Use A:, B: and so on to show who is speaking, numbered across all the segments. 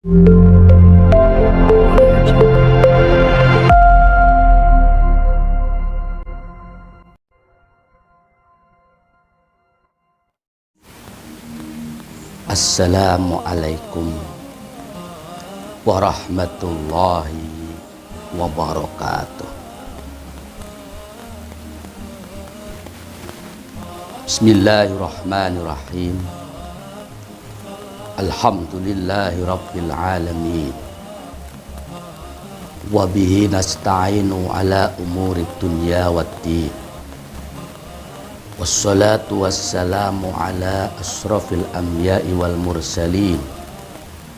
A: Assalamualaikum warahmatullahi wabarakatuh. Bismillahirrahmanirrahim. Alhamdulillahi rabbil alamin. Wa bihi nasta'inu ala umurid dunya waddin. Wassalatu wassalamu ala asrafil anbiya'i wal mursalin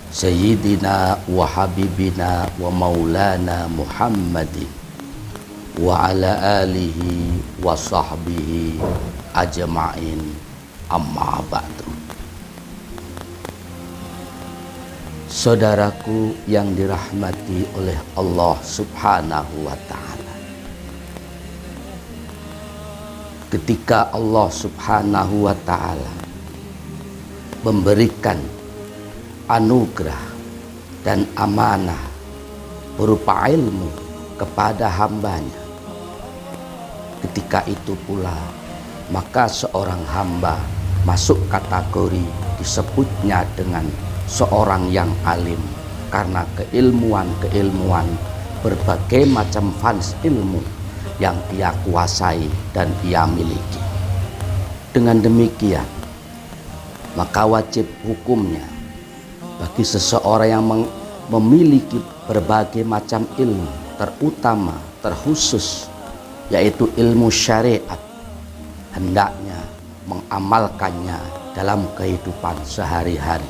A: Sayyidina wa habibina wa maulana Muhammadin wa ala alihi wa sahbihi ajma'in, amma ba'du. Saudaraku yang dirahmati oleh Allah subhanahu wa ta'ala, ketika Allah subhanahu wa ta'ala memberikan anugerah dan amanah berupa ilmu kepada hambanya, ketika itu pula maka seorang hamba masuk kategori disebutnya dengan seorang yang alim, karena keilmuan berbagai macam fans ilmu yang dia kuasai dan dia miliki. Dengan demikian, maka wajib hukumnya bagi seseorang yang memiliki berbagai macam ilmu, terutama terkhusus yaitu ilmu syariat, hendaknya mengamalkannya dalam kehidupan sehari-hari,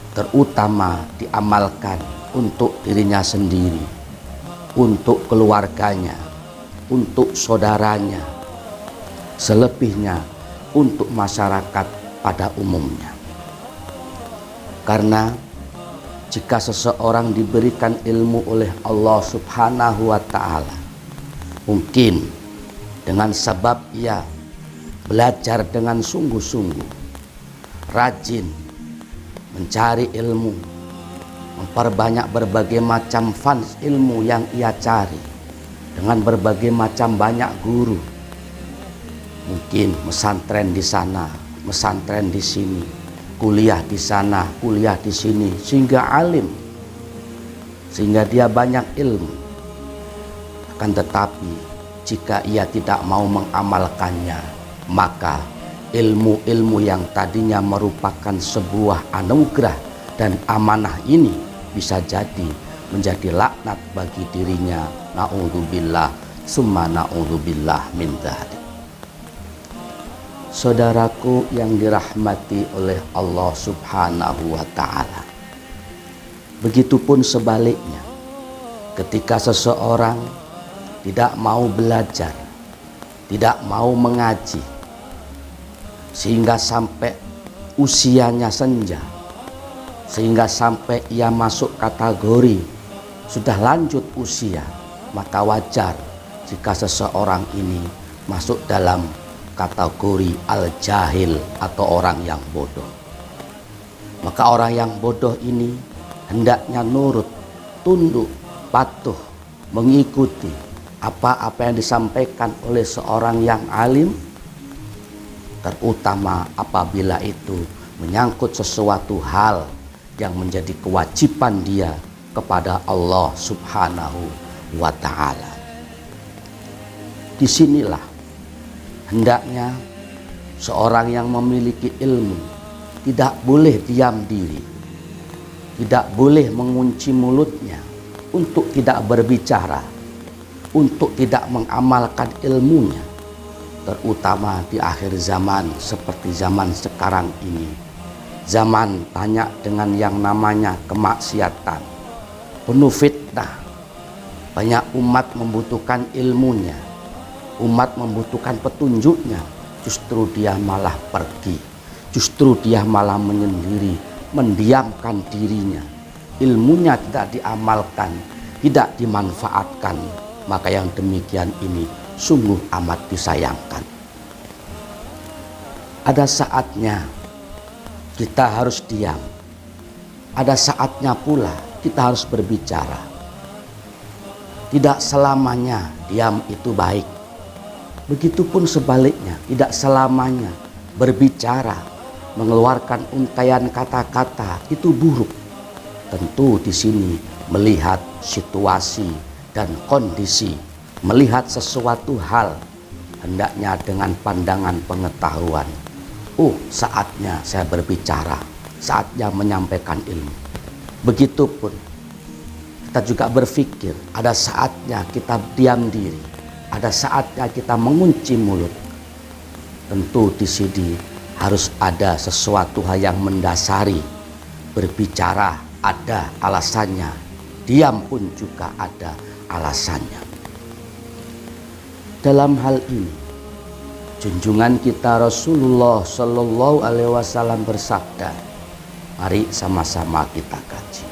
A: terutama diamalkan untuk dirinya sendiri, untuk keluarganya, untuk saudaranya, selebihnya untuk masyarakat pada umumnya. Karena jika seseorang diberikan ilmu oleh Allah subhanahu wa ta'ala, mungkin dengan sebab ia belajar dengan sungguh-sungguh, rajin mencari ilmu, memperbanyak berbagai macam fans ilmu yang ia cari, dengan berbagai macam banyak guru, mungkin pesantren di sana, pesantren di sini, kuliah di sana, kuliah di sini, sehingga alim, sehingga dia banyak ilmu. Akan tetapi jika ia tidak mau mengamalkannya, maka ilmu-ilmu yang tadinya merupakan sebuah anugerah dan amanah ini bisa jadi menjadi laknat bagi dirinya. Na'udzubillah summa na'udzubillah min dzalik. Saudaraku yang dirahmati oleh Allah subhanahu wa ta'ala, begitupun sebaliknya, ketika seseorang tidak mau belajar, tidak mau mengaji, sehingga sampai usianya senja, sehingga sampai ia masuk kategori sudah lanjut usia, maka wajar jika seseorang ini masuk dalam kategori al-jahil atau orang yang bodoh. Maka orang yang bodoh ini hendaknya nurut, tunduk, patuh, mengikuti apa-apa yang disampaikan oleh seorang yang alim, terutama apabila itu menyangkut sesuatu hal yang menjadi kewajiban dia kepada Allah subhanahu wa ta'ala. Disinilah hendaknya seorang yang memiliki ilmu tidak boleh diam diri, tidak boleh mengunci mulutnya untuk tidak berbicara, untuk tidak mengamalkan ilmunya, terutama di akhir zaman seperti zaman sekarang ini. Zaman banyak dengan yang namanya kemaksiatan, penuh fitnah. Banyak umat membutuhkan ilmunya, umat membutuhkan petunjuknya, justru dia malah pergi, justru dia malah menyendiri, mendiamkan dirinya. Ilmunya tidak diamalkan, tidak dimanfaatkan. Maka yang demikian ini sungguh amat disayangkan. Ada saatnya kita harus diam. ada saatnya pula kita harus berbicara. Tidak selamanya diam itu baik. Begitupun sebaliknya, tidak selamanya berbicara, mengeluarkan untaian kata-kata itu buruk. Tentu di sini melihat situasi dan kondisi, melihat sesuatu hal, hendaknya dengan pandangan pengetahuan. Saatnya saya berbicara, saatnya menyampaikan ilmu. Begitupun kita juga berpikir, ada saatnya kita diam diri, ada saatnya kita mengunci mulut. Tentu di sini harus ada sesuatu hal yang mendasari. Berbicara ada alasannya, diam pun juga ada alasannya. Dalam hal ini, junjungan kita Rasulullah Shallallahu Alaihi Wasallam bersabda, mari sama-sama kita kaji.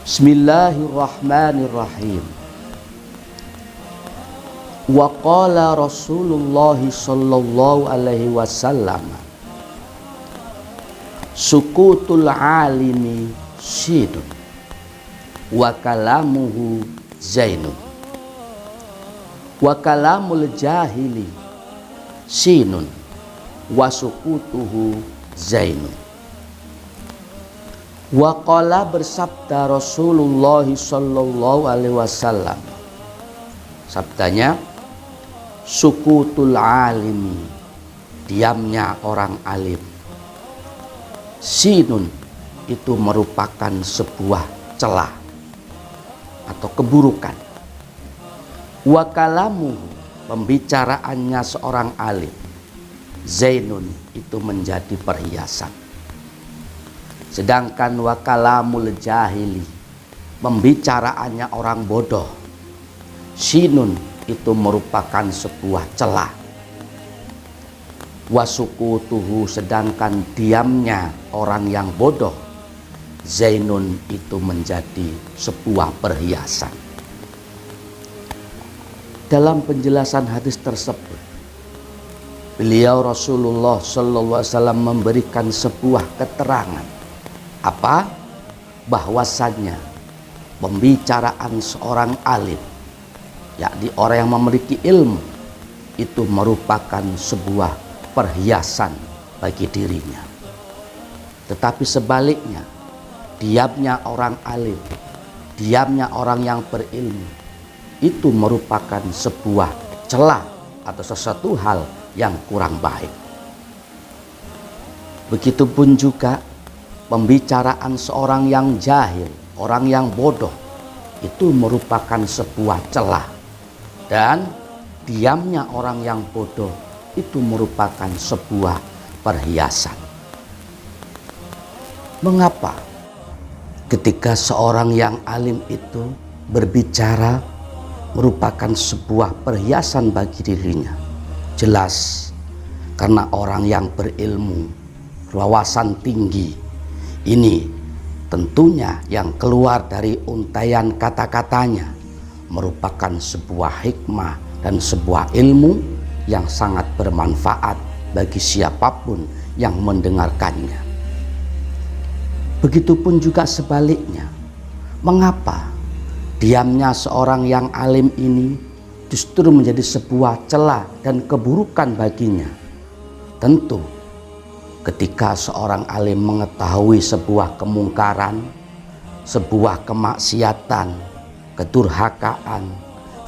A: Bismillahirrahmanirrahim. Wa qala Rasulullah sallallahu alaihi wasallam, sukutul alimi sidun wa kalamuhu zainun wa kalamul jahili sinun wa sukutuhu zainun. Wa qala bersabda Rasulullah sallallahu alaihi wasallam, sabdanya, sukutul alimi, diamnya orang alim. Sinun, itu merupakan sebuah celah atau keburukan. Wa kalamu, pembicaraannya seorang alim. Zainun, itu menjadi perhiasan. Sedangkan wa kalamul jahili, pembicaraannya orang bodoh. Sinun, itu merupakan sebuah celah. Wasukutuhu, sedangkan diamnya orang yang bodoh. Zainun, itu menjadi sebuah perhiasan. Dalam penjelasan hadis tersebut, beliau Rasulullah Sallallahu Alaihi Wasallam memberikan sebuah keterangan. Apa? Bahwasannya pembicaraan seorang alim, yakni orang yang memiliki ilmu, itu merupakan sebuah perhiasan bagi dirinya. Tetapi sebaliknya, diamnya orang alim, diamnya orang yang berilmu, itu merupakan sebuah celah atau sesuatu hal yang kurang baik. Begitupun juga pembicaraan seorang yang jahil, orang yang bodoh, itu merupakan sebuah celah. Dan diamnya orang yang bodoh itu merupakan sebuah perhiasan. Mengapa ketika seorang yang alim itu berbicara merupakan sebuah perhiasan bagi dirinya? Jelas karena orang yang berilmu, wawasan tinggi, ini tentunya yang keluar dari untaian kata-katanya merupakan sebuah hikmah dan sebuah ilmu yang sangat bermanfaat bagi siapapun yang mendengarkannya. Begitupun juga sebaliknya, mengapa diamnya seorang yang alim ini justru menjadi sebuah celah dan keburukan baginya? Tentu ketika seorang alim mengetahui sebuah kemungkaran, sebuah kemaksiatan, kedurhakaan,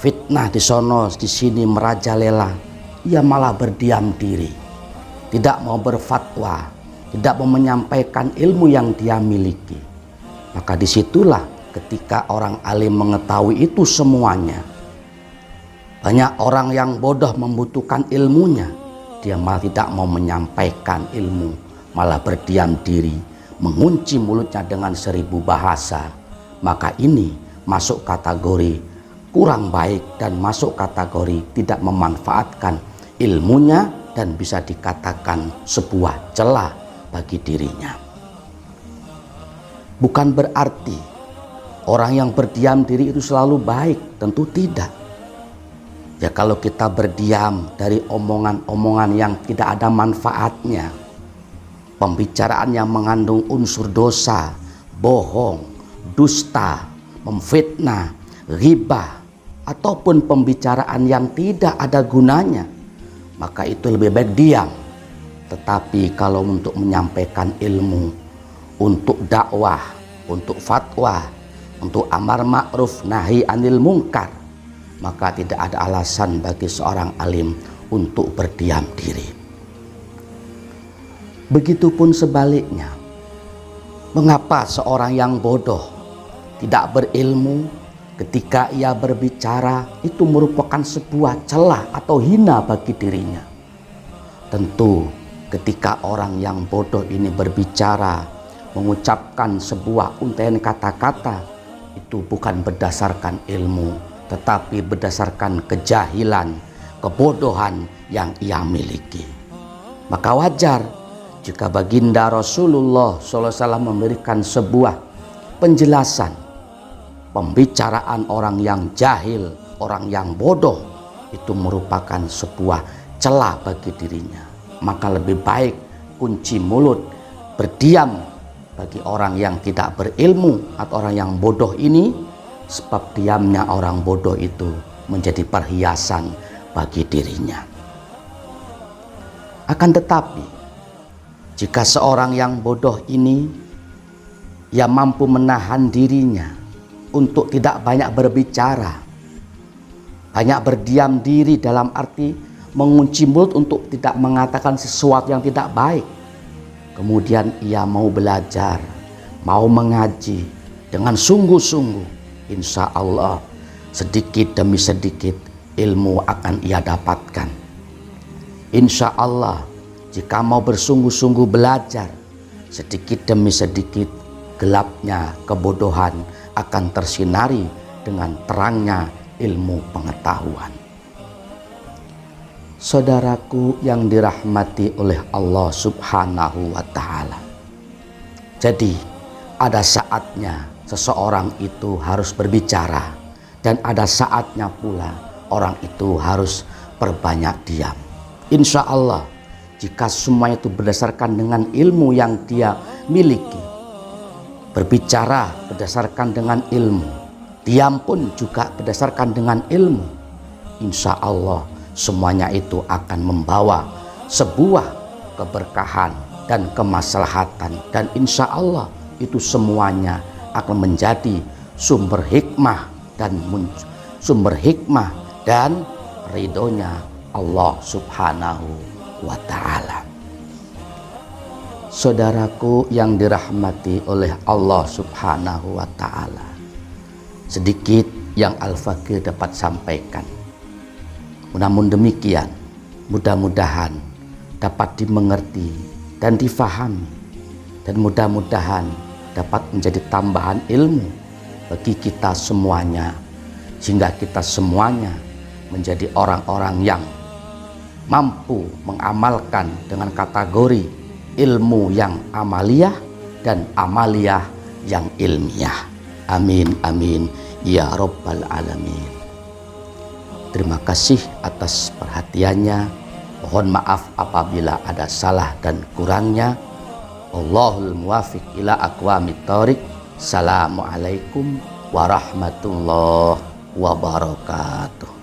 A: fitnah di sono di sini merajalela, ia malah berdiam diri, tidak mau berfatwa, tidak mau menyampaikan ilmu yang dia miliki. Maka disitulah ketika orang alim mengetahui itu semuanya, banyak orang yang bodoh membutuhkan ilmunya, dia malah tidak mau menyampaikan ilmu, malah berdiam diri, mengunci mulutnya dengan 1000 bahasa. Maka ini masuk kategori kurang baik dan masuk kategori tidak memanfaatkan ilmunya dan bisa dikatakan sebuah celah bagi dirinya. Bukan berarti orang yang berdiam diri itu selalu baik, tentu tidak. Ya kalau kita berdiam dari omongan-omongan yang tidak ada manfaatnya, pembicaraan yang mengandung unsur dosa, bohong, dusta, memfitnah, ghibah, ataupun pembicaraan yang tidak ada gunanya, maka itu lebih baik diam. Tetapi kalau untuk menyampaikan ilmu, untuk dakwah, untuk fatwa, untuk amar ma'ruf nahi anil munkar, maka tidak ada alasan bagi seorang alim untuk berdiam diri. Begitupun sebaliknya, mengapa seorang yang bodoh, tidak berilmu, ketika ia berbicara itu merupakan sebuah celah atau hina bagi dirinya? Tentu ketika orang yang bodoh ini berbicara, mengucapkan sebuah untaian kata-kata, itu bukan berdasarkan ilmu, tetapi berdasarkan kejahilan, kebodohan yang ia miliki. Maka wajar jika baginda Rasulullah SAW memberikan sebuah penjelasan, pembicaraan orang yang jahil, orang yang bodoh itu merupakan sebuah celah bagi dirinya. Maka lebih baik kunci mulut, berdiam bagi orang yang tidak berilmu atau orang yang bodoh ini, sebab diamnya orang bodoh itu menjadi perhiasan bagi dirinya. Akan tetapi, jika seorang yang bodoh ini ia mampu menahan dirinya untuk tidak banyak berbicara, banyak berdiam diri dalam arti mengunci mulut untuk tidak mengatakan sesuatu yang tidak baik, kemudian ia mau belajar, mau mengaji dengan sungguh-sungguh, insya Allah sedikit demi sedikit ilmu akan ia dapatkan. Insya Allah jika mau bersungguh-sungguh belajar, sedikit demi sedikit gelapnya kebodohan akan tersinari dengan terangnya ilmu pengetahuan. Saudaraku yang dirahmati oleh Allah Subhanahu wa Ta'ala, jadi ada saatnya seseorang itu harus berbicara, dan ada saatnya pula orang itu harus berbanyak diam. Insya Allah jika semuanya itu berdasarkan dengan ilmu yang dia miliki, berbicara berdasarkan dengan ilmu, diam pun juga berdasarkan dengan ilmu, insya Allah semuanya itu akan membawa sebuah keberkahan dan kemaslahatan, dan insya Allah itu semuanya akan menjadi sumber hikmah dan ridhonya Allah Subhanahu wa Ta'ala. Saudaraku yang dirahmati oleh Allah Subhanahu wa Ta'ala, sedikit yang Al-Fakir dapat sampaikan. Namun demikian, mudah-mudahan dapat dimengerti dan difahami, dan mudah-mudahan dapat menjadi tambahan ilmu bagi kita semuanya, sehingga kita semuanya menjadi orang-orang yang mampu mengamalkan dengan kategori ilmu yang amaliyah dan amaliyah yang ilmiah. Amin amin ya rabbal alamin. Terima kasih atas perhatiannya. Mohon maaf apabila ada salah dan kurangnya. Allahul muwafiq ila aqwamit thoriq. Assalamualaikum warahmatullahi wabarakatuh.